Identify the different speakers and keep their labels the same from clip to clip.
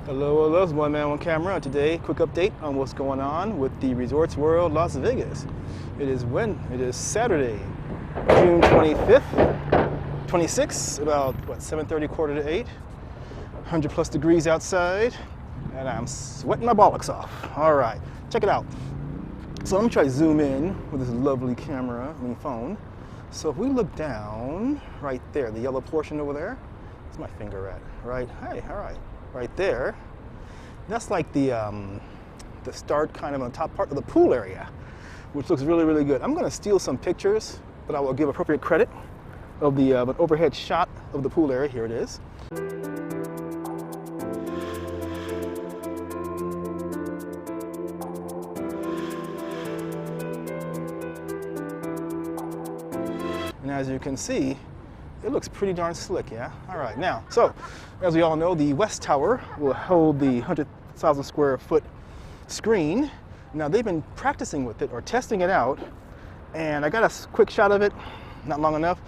Speaker 1: Hello, it's OneManOneCamera. Today, quick update on what's going on with the Resorts World Las Vegas. It is Saturday, June 25th, 26, about what, 7:30, quarter to 8, 100 plus degrees outside, and I'm sweating my bollocks off. All right, check it out. So let me try to zoom in with this lovely camera, phone. So if we look down right there, the yellow portion over there, where's my finger at? Right, hey, all right. Right there, that's like the start kind of on the top part of the pool area, which looks really, really good. I'm going to steal some pictures, but I will give appropriate credit of the an overhead shot of the pool area. Here it is. And as you can see, it looks pretty darn slick, yeah? All right, now, so as we all know, the West Tower will hold the 100,000 square foot screen. Now, they've been practicing with it or testing it out, and I got a quick shot of it, not long enough,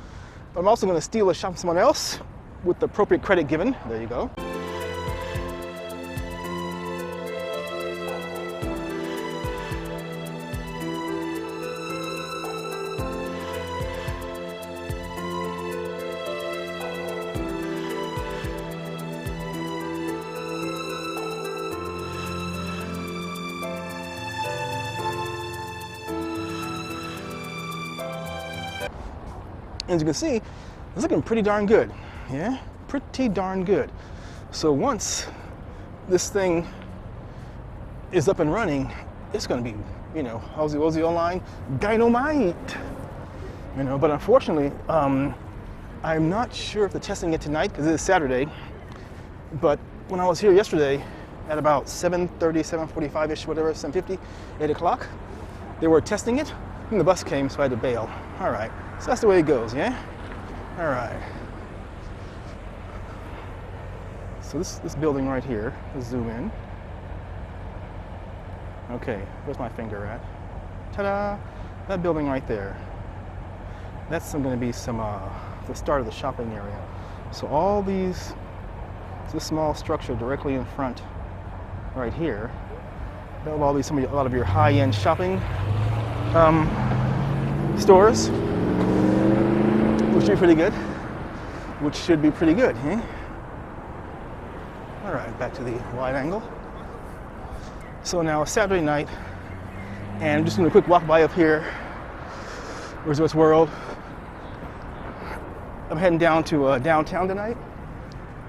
Speaker 1: but I'm also going to steal a shot from someone else with the appropriate credit given. There you go. As you can see, it's looking pretty darn good, yeah? Pretty darn good. So once this thing is up and running, it's gonna be, how's the old line? Dynamite! But unfortunately, I'm not sure if they're testing it tonight, because it is Saturday, but when I was here yesterday at about 7:30, 7:45-ish, whatever, 7:50, 8 o'clock, they were testing it, and the bus came, so I had to bail. All right. So that's the way it goes, yeah? All right. So this building right here, let's zoom in. Okay, where's my finger at? Ta-da! That building right there. That's going to be the start of the shopping area. So all this small structure directly in front, right here, that will all be a lot of your high-end shopping stores. Which should be pretty good, eh? All right, back to the wide angle. So now it's Saturday night, and I'm just doing a quick walk by up here, Resorts World. I'm heading down to downtown tonight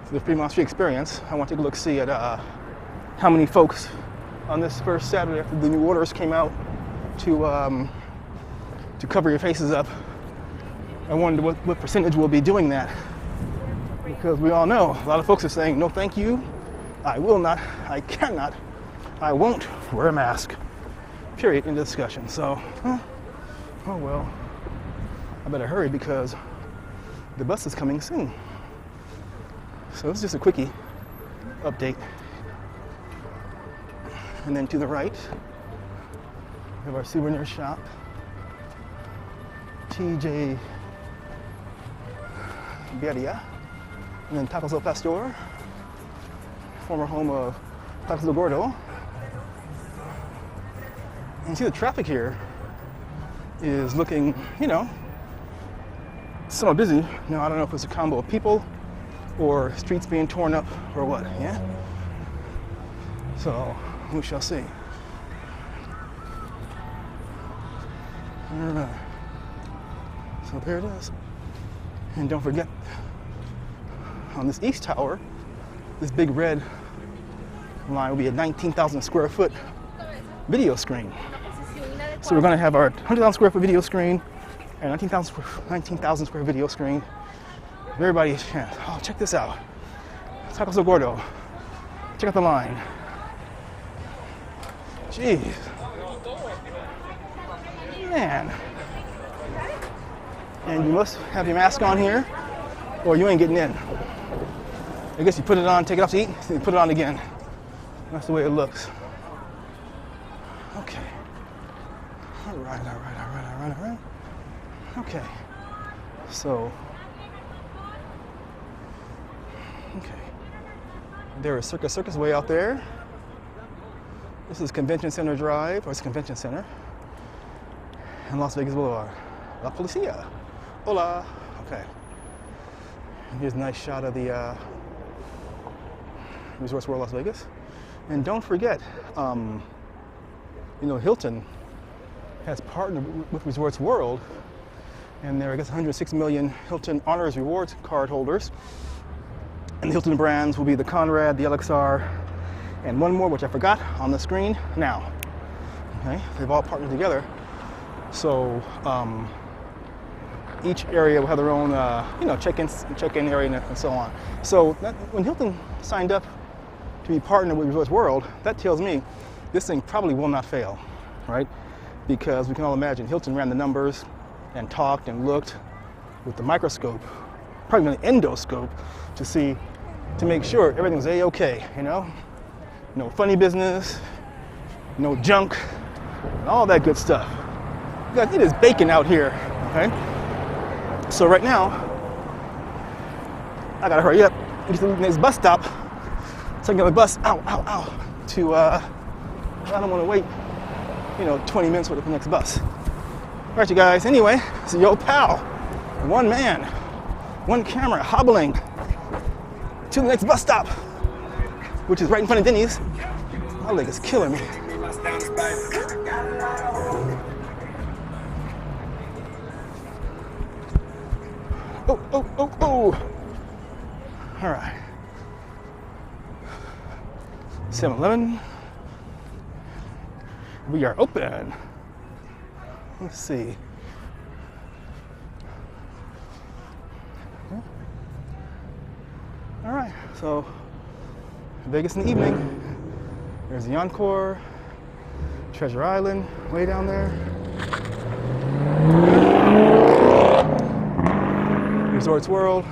Speaker 1: for the Fremont Street Experience. I want to take a look, see at how many folks on this first Saturday after the new orders came out to cover your faces up. I wonder what percentage will be doing that, because we all know a lot of folks are saying, no thank you, I will not, I cannot, I won't wear a mask, period, in discussion. So, oh well, I better hurry because the bus is coming soon. So it's just a quickie update. And then to the right, we have our souvenir shop, TJ Birria, and then Tacos El Pastor, former home of Tacos El Gordo. And you see the traffic here is looking, somewhat busy. Now, I don't know if it's a combo of people or streets being torn up or what, yeah? So, we shall see. All right. So there it is. And don't forget, on this east tower, this big red line will be a 19,000 square foot video screen. So we're going to have our 100,000 square foot video screen and 19,000 square video screen. Everybody, oh, check this out. Tacos El Gordo. Check out the line. Jeez. Man. And you must have your mask on here, or you ain't getting in. I guess you put it on, take it off to eat, then you put it on again. That's the way it looks. Okay. All right. Okay. So, okay. There is Circa Circus way out there. This is Convention Center Drive, or it's Convention Center, and Las Vegas Boulevard. La Policia. Hola. Okay. Here's a nice shot of the Resorts World Las Vegas. And don't forget, Hilton has partnered with Resorts World, and there are, I guess, 106 million Hilton Honors Rewards card holders. And the Hilton brands will be the Conrad, the LXR, and one more, which I forgot, on the screen now. Okay, they've all partnered together. So each area will have their own, check-in area and so on. So when Hilton signed up to be partnered with Resorts World, that tells me this thing probably will not fail, right? Because we can all imagine Hilton ran the numbers and talked and looked with the microscope, probably an endoscope, to make sure everything was A-okay, No funny business, no junk, and all that good stuff. You guys, it is baking out here, okay? So right now, I gotta hurry up and get to the next bus stop so I can get the bus, to, I don't wanna wait, 20 minutes for the next bus. All right, you guys, anyway, it's your pal, one man, one camera, hobbling to the next bus stop, which is right in front of Denny's. My leg is killing me. Oh. All right. 7-Eleven. We are open. Let's see. All right, so Vegas in the evening. There's the Encore, Treasure Island, way down there. Resorts World.